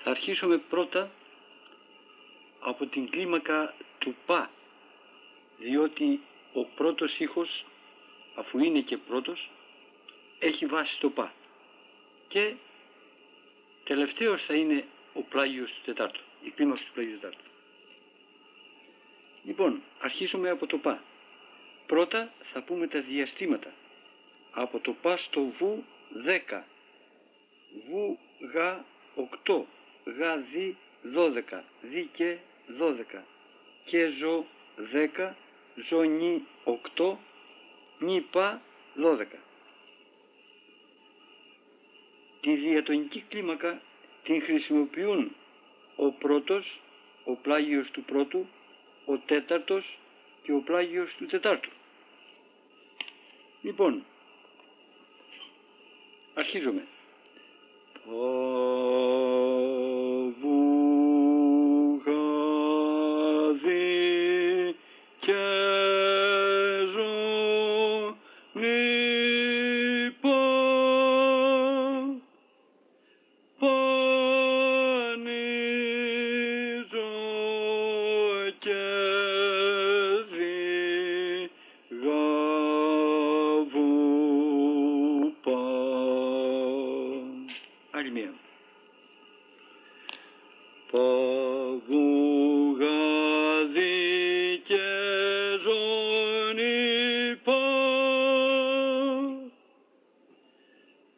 Θα αρχίσουμε πρώτα από την κλίμακα του πα, διότι ο πρώτος ήχος, αφού είναι και πρώτος, έχει βάση στο πα και τελευταίος θα είναι ο πλάγιος του τετάρτου, η κλίμακα του πλάγιου τετάρτου. Λοιπόν, αρχίσουμε από το πα. Πρώτα θα πούμε τα διαστήματα. Από το πα στο βου 10, βου γα 8, γα δι 12, δι και 12, και ζω 10, ζω νι 8, νι πα 12. Τη διατονική κλίμακα την χρησιμοποιούν ο πρώτος, ο πλάγιος του πρώτου, ο τέταρτος και ο πλάγιος του τετάρτου. Λοιπόν, αρχίζουμε. Άλλη μία. Παβουγάδι και ζώνη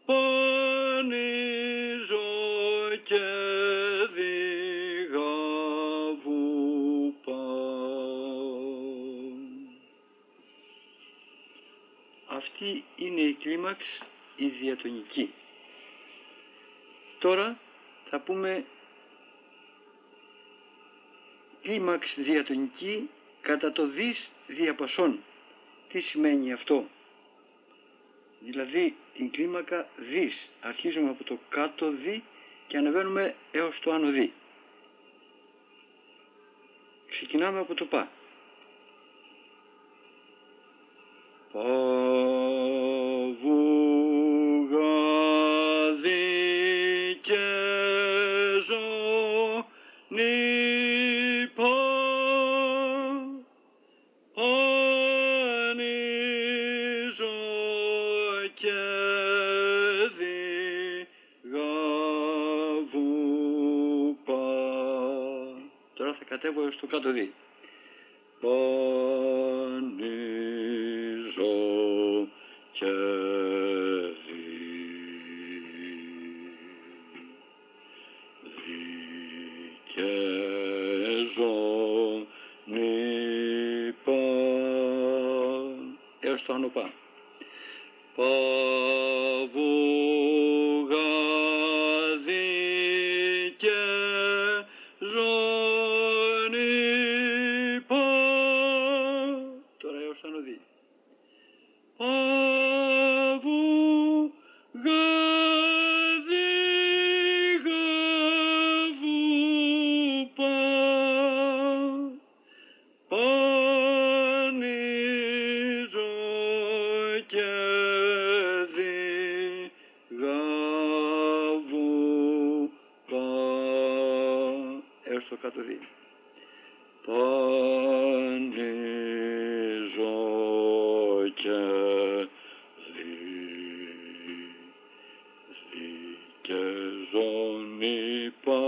πανίζω και διγαβού Αυτή είναι η κλίμαξ η διατονική. Τώρα θα πούμε κλίμαξ διατονική κατά το δις διαπασόν. Τι σημαίνει αυτό? Δηλαδή την κλίμακα δις. Αρχίζουμε από το κάτω δι και ανεβαίνουμε έως το άνω δι. Ξεκινάμε από το πα. Παβουγάδι και ζώνη πανίζω και διγαβού πα. Τώρα θα κατέβω έως το κάτω δι. Πανίζω και ζώνη πα έως το άνω πα. Παβουγάδι και ζώνη πα. Τώρα έως το άνω δι. Έως το κάτω δι. Πανίζω και δι και ζώνη πα.